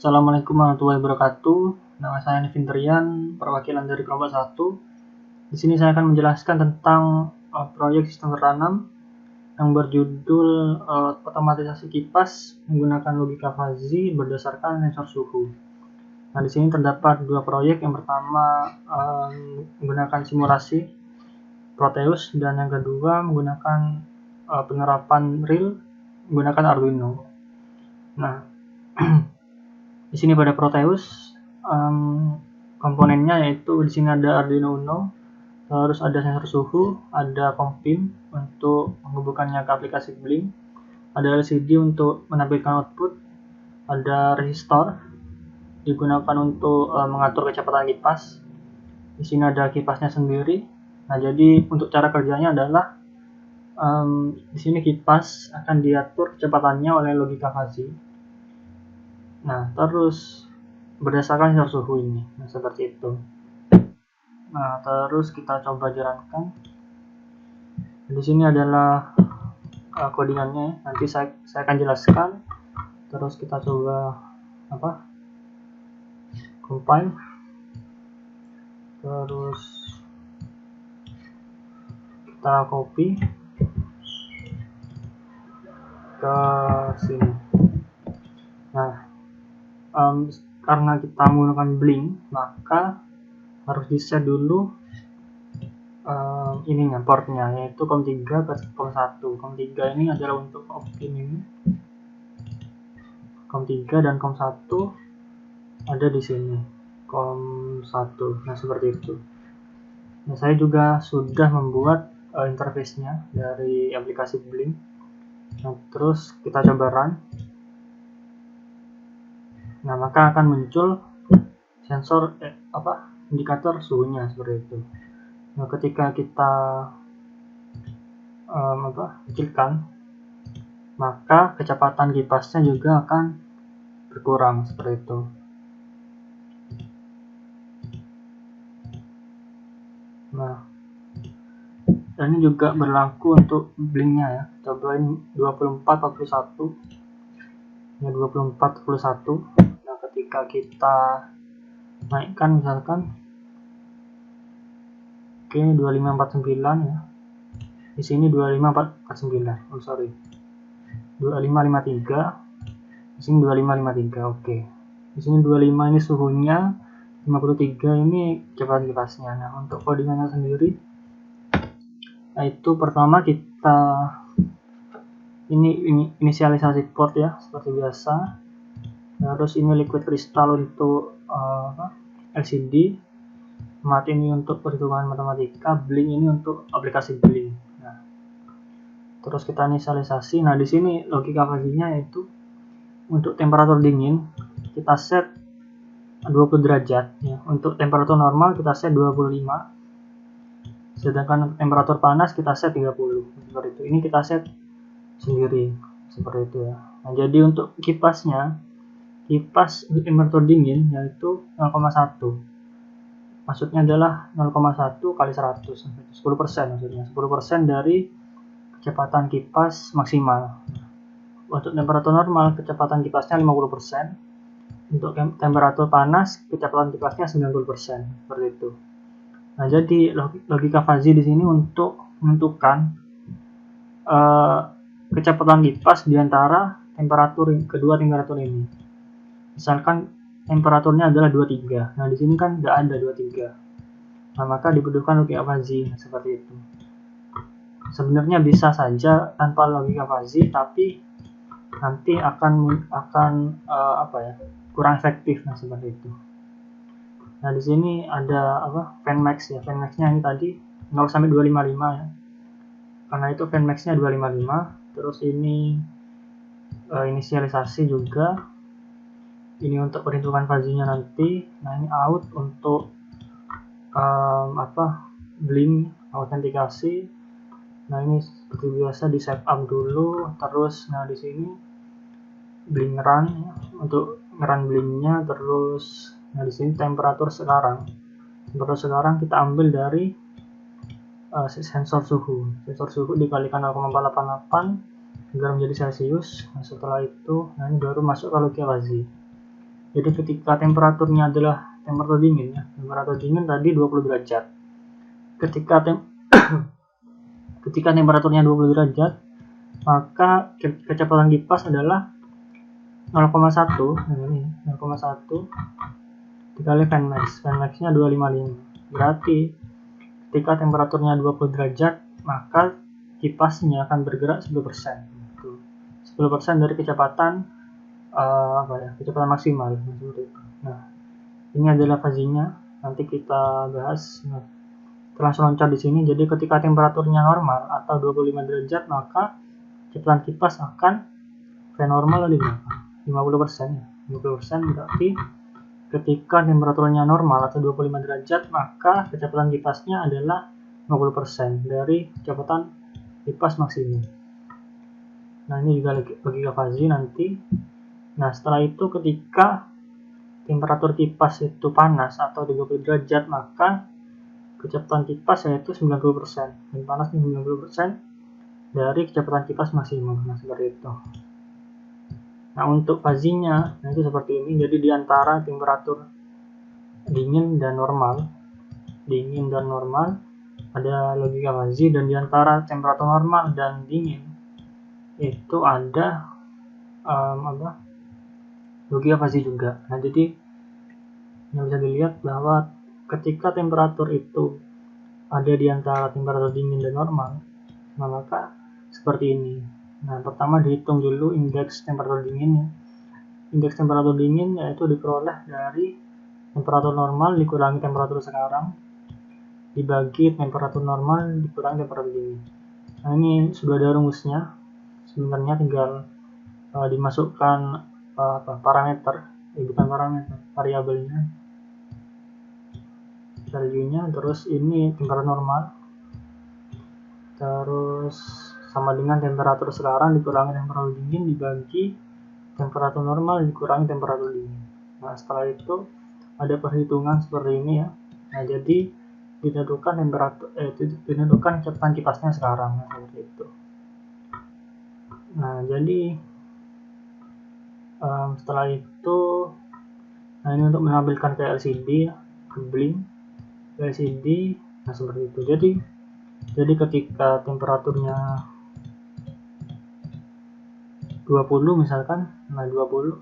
Assalamualaikum warahmatullahi wabarakatuh. Nama saya Nivin Trian, perwakilan dari kelompok 1. Di sini saya akan menjelaskan tentang proyek sistem tertanam yang berjudul otomatisasi kipas menggunakan logika fuzzy berdasarkan sensor suhu. Nah, di sini terdapat dua proyek. Yang pertama menggunakan simulasi Proteus, dan yang kedua menggunakan penerapan real menggunakan Arduino. Nah, di sini pada Proteus komponennya yaitu di sini ada Arduino Uno, terus ada sensor suhu, ada COM-PIN untuk menghubungkannya ke aplikasi Blink, ada LCD untuk menampilkan output, ada resistor digunakan untuk mengatur kecepatan kipas. Di sini ada kipasnya sendiri. Nah, jadi untuk cara kerjanya adalah di sini kipas akan diatur kecepatannya oleh logika fuzzy. Nah, terus berdasarkan sensor suhu ini, nah seperti itu. Nah, terus kita coba jalankan. Di sini adalah codingannya. Nanti saya akan jelaskan. Terus kita coba compile. Terus kita copy ke sini. Nah, karena kita menggunakan Blink, maka harus di set dulu ininya, portnya, yaitu COM3 ke COM1. COM3 ini adalah untuk COM-PIN ini, COM3, dan COM1 ada di sini, COM1. Nah, seperti itu. Nah, saya juga sudah membuat interface-nya dari aplikasi Blink. Nah, terus kita coba run. Nah, maka akan muncul sensor indikator suhunya seperti itu. Nah, ketika kita kecilkan, maka kecepatan kipasnya juga akan berkurang seperti itu. Nah, dan ini juga berlaku untuk Blinknya ya. Cobain 2441. Ini 2441. Nah, ketika kita naikkan misalkan 2549 ya. Di sini 2549. 2553. Di sini 2553. Oke. Di sini 25 ini suhunya, 53 ini kecepatan kipasnya. Nah, untuk codingannya sendiri, yaitu pertama kita ini inisialisasi port ya, seperti biasa. Terus ini liquid crystal untuk LCD, mat ini untuk perhitungan matematika, Blink ini untuk aplikasi Blink. Nah, terus kita inisialisasi. Nah, di sini logika fuzzy-nya yaitu untuk temperatur dingin kita set 20 derajat ya. Untuk temperatur normal kita set 25. Sedangkan temperatur panas kita set 30. Seperti itu. Ini kita set sendiri seperti itu ya. Nah, jadi untuk kipasnya, kipas untuk temperatur dingin yaitu 0,1. Maksudnya adalah 0,1 kali 100, 10% maksudnya. 10% dari kecepatan kipas maksimal. Untuk temperatur normal kecepatan kipasnya 50%. Untuk temperatur panas kecepatan kipasnya 90%, seperti itu. Nah, jadi logika fuzzy di sini untuk menentukan kecepatan kipas di antara kedua temperatur ini. Misalkan temperaturnya adalah 23. Nah, di sini kan nggak ada 23. Nah, maka dibutuhkan logika fuzzy seperti itu. Sebenarnya bisa saja tanpa logika fuzzy, tapi nanti akan kurang efektif. Nah, seperti itu. Nah, di sini ada Fenmax ya. Fenmax-nya ini tadi 0 sampai 255 ya. Karena itu Fenmax-nya 255. Terus ini inisialisasi juga. Ini untuk perhitungan fuzzy-nya nanti. Nah, ini out untuk Blink autentikasi. Nah, ini seperti biasa di setup dulu. Terus nah di sini Blink run ya, untuk ngerun Blinknya. Terus nah di sini temperatur sekarang kita ambil dari sensor suhu. Sensor suhu dikalikan 0,488 agar menjadi Celsius. Nah, setelah itu ini baru masuk ke logika fuzzy. Jadi ketika temperaturnya adalah temperatur dingin ya, temperatur dingin tadi 20 derajat. Ketika temperaturnya 20 derajat, maka kecepatan kipas adalah 0,1 dikali fan max-nya 255. Berarti ketika temperaturnya 20 derajat, maka kipasnya akan bergerak 10%. 10% dari kecepatan kecepatan maksimal. Nah, ini adalah fazingnya. Nanti kita bahas. Langsung loncat di sini. Jadi ketika temperaturnya normal atau 25 derajat, maka kecepatan kipas akan V normal di berapa? 50%. 50% berarti ketika temperaturnya normal atau 25 derajat, maka kecepatan kipasnya adalah 50% dari kecepatan kipas maksimum. Nah, ini juga logika fazi nanti. Nah, setelah itu ketika temperatur kipas itu panas atau 30 derajat, maka kecepatan kipas yaitu 90%. Dan panas 90% dari kecepatan kipas maksimum. Nah, seperti itu. Nah, untuk fazinya itu seperti ini. Jadi di antara temperatur dingin dan normal ada logika fazi, dan di antara temperatur normal dan dingin itu ada logika fazi juga. Nah, jadi yang bisa dilihat bahwa ketika temperatur itu ada di antara temperatur dingin dan normal, maka seperti ini. Nah, pertama dihitung dulu indeks temperatur dinginnya. Indeks temperatur dingin yaitu diperoleh dari temperatur normal dikurangi temperatur sekarang dibagi temperatur normal dikurangi temperatur dingin. Nah, ini sudah ada rumusnya. Sebenarnya tinggal dimasukkan variabelnya, value-nya, terus ini temperatur normal, terus sama dengan temperatur sekarang dikurangi temperatur dingin dibagi temperatur normal dikurangi temperatur dingin. Nah, setelah itu ada perhitungan seperti ini ya. Nah, jadi ditentukan ditentukan kecepatan kipasnya sekarang, seperti itu. Nah, jadi setelah itu, nah ini untuk menampilkan ke LCD ya, ke blink LCD. Nah, seperti itu. Jadi ketika temperaturnya 20 misalkan, nah 20,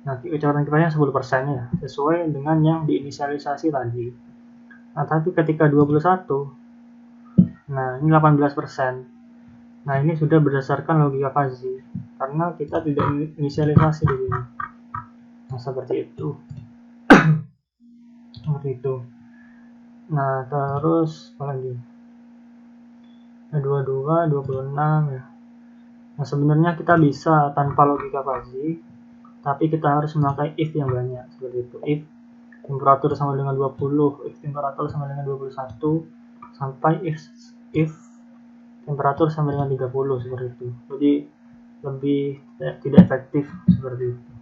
nanti kecepatan kipasnya 10% ya, sesuai dengan yang diinisialisasi tadi. Nah, tapi ketika 21, nah ini 18%. Nah, ini sudah berdasarkan logika fazi, karena kita tidak inisialisasi di sini. Nah, seperti itu. Seperti itu. Nah, terus apa lagi? Nah, 22, 26 ya. Nah, sebenarnya kita bisa tanpa logika fazi, tapi kita harus memakai if yang banyak, seperti itu. If temperatur sama dengan 20, if temperatur sama dengan 21, sampai if temperatur sama dengan 30, seperti itu. Jadi lebih tidak efektif seperti itu.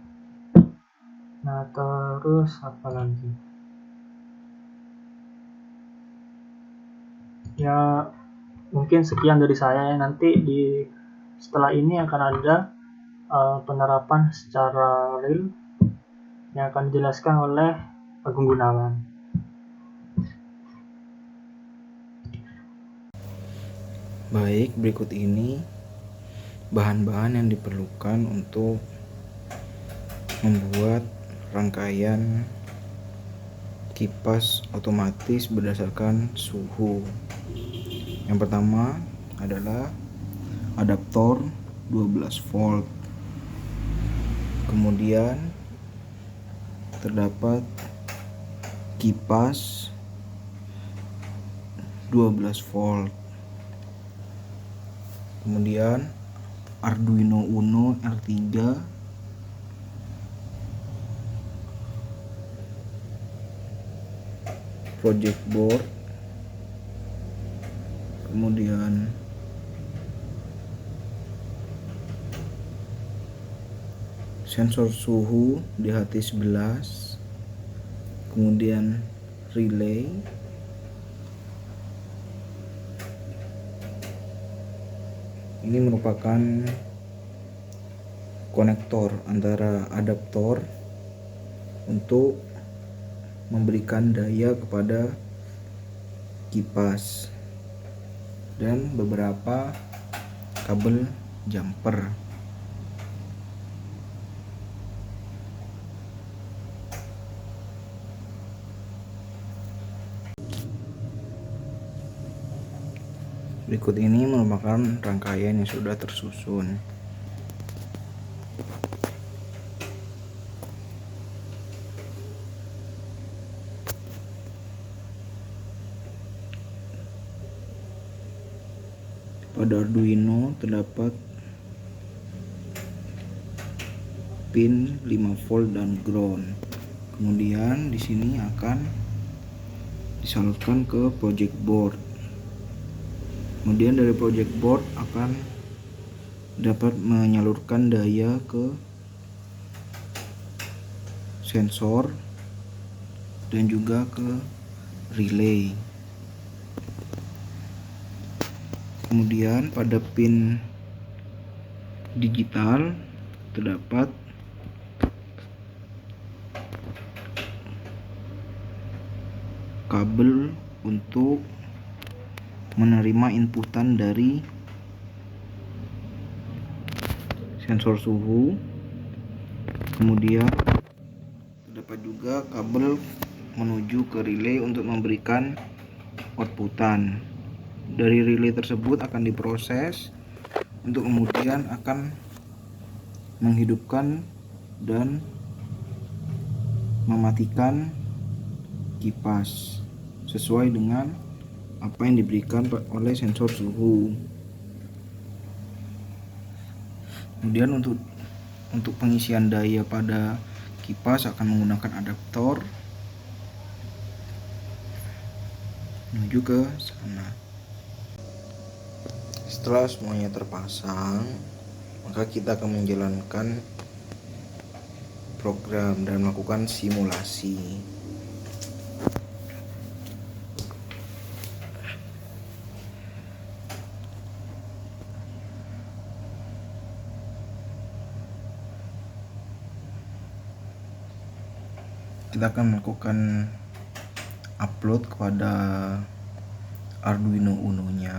Nah, terus apa lagi? Ya, mungkin sekian dari saya. Nanti setelah ini akan ada penerapan secara real yang akan dijelaskan oleh Agung Gunawan. Baik, berikut ini bahan-bahan yang diperlukan untuk membuat rangkaian kipas otomatis berdasarkan suhu. Yang pertama adalah adaptor 12 volt. Kemudian terdapat kipas 12 volt. Kemudian Arduino Uno R3, project board, kemudian sensor suhu DHT11, kemudian relay, ini merupakan konektor antara adaptor untuk memberikan daya kepada kipas, dan beberapa kabel jumper. Berikut ini merupakan rangkaian yang sudah tersusun. Pada Arduino terdapat pin 5 volt dan ground. Kemudian di sini akan disalurkan ke project board. Kemudian dari project board akan dapat menyalurkan daya ke sensor dan juga ke relay. Kemudian pada pin digital terdapat kabel untuk menerima inputan dari sensor suhu. Kemudian terdapat juga kabel menuju ke relay untuk memberikan outputan. Dari relay tersebut akan diproses untuk kemudian akan menghidupkan dan mematikan kipas sesuai dengan apa yang diberikan oleh sensor suhu. Kemudian untuk pengisian daya pada kipas akan menggunakan adaptor menuju ke sana. Setelah semuanya terpasang, maka kita akan menjalankan program dan melakukan simulasi. Kita akan melakukan upload kepada Arduino Uno-nya.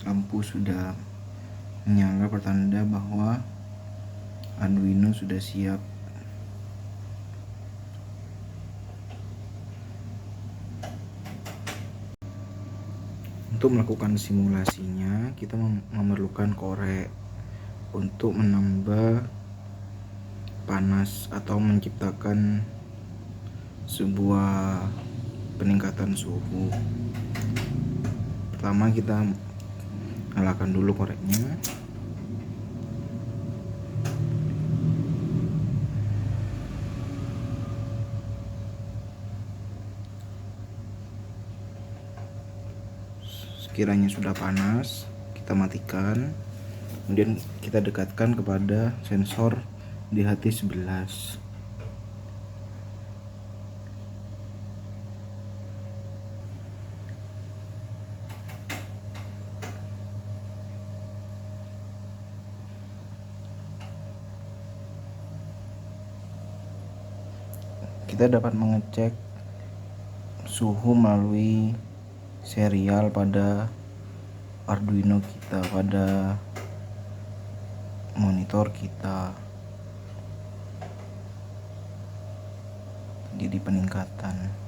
Lampu sudah menyala pertanda bahwa Arduino sudah siap. Untuk melakukan simulasinya, kita memerlukan korek untuk menambah panas atau menciptakan sebuah peningkatan suhu. Pertama kita nyalakan dulu koreknya. Sekiranya sudah panas, kita matikan. Kemudian kita dekatkan kepada sensor di DHT11. Kita dapat mengecek suhu melalui serial pada Arduino kita, pada monitor kita. Jadi peningkatan.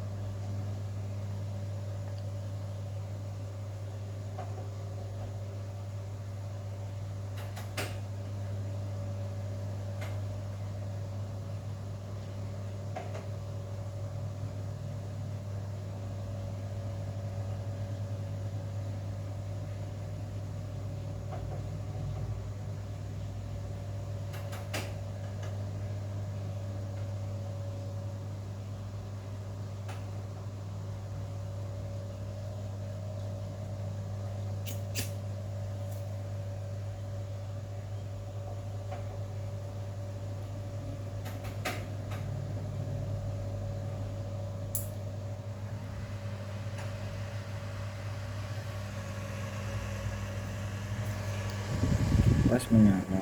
kipas menyala.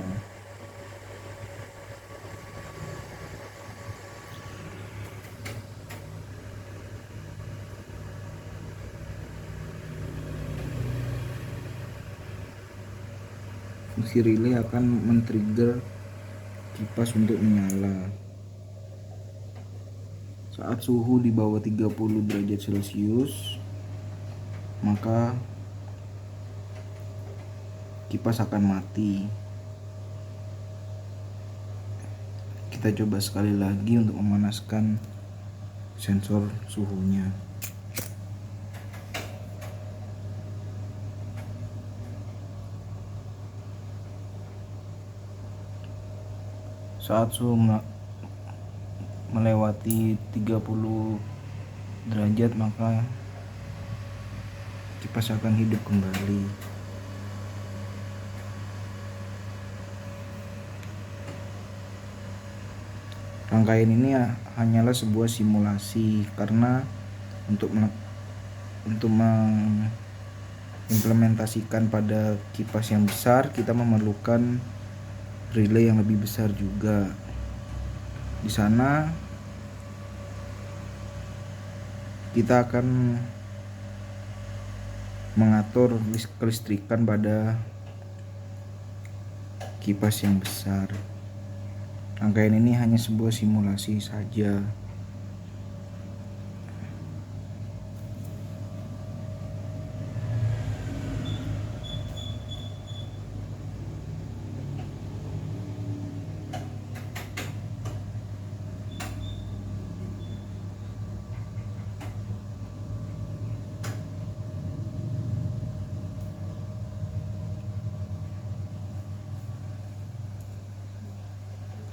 Fungsi relay akan men-trigger kipas untuk menyala saat suhu di bawah 30 derajat Celcius, maka kipas akan mati. Kita coba sekali lagi untuk memanaskan sensor suhunya. Saat suhu melewati 30 derajat, maka kipas akan hidup kembali. Rangkaian ini hanyalah sebuah simulasi, karena untuk mengimplementasikan pada kipas yang besar, kita memerlukan relay yang lebih besar juga. Di sana kita akan mengatur kelistrikan pada kipas yang besar. Rangkaian ini hanya sebuah simulasi saja.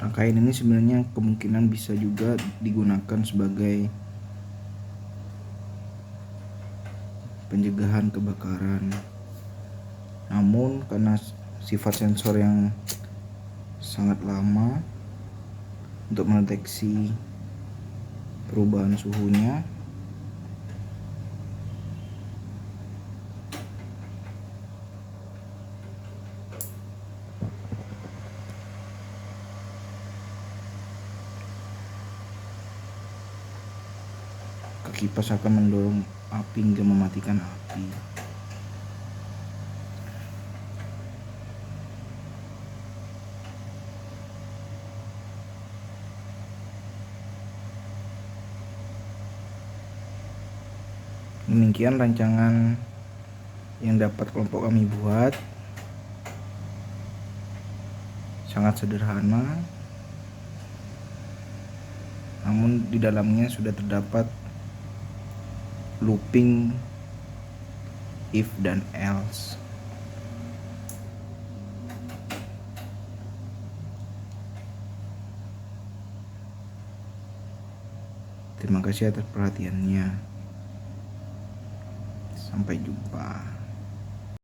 Rangkaian ini sebenarnya kemungkinan bisa juga digunakan sebagai pencegahan kebakaran. Namun karena sifat sensor yang sangat lama untuk mendeteksi perubahan suhunya, kipas akan mendorong api hingga mematikan api. Demikian rancangan yang dapat kelompok kami buat. Sangat sederhana, namun di dalamnya sudah terdapat looping if dan else. Terima kasih atas perhatiannya. Sampai jumpa.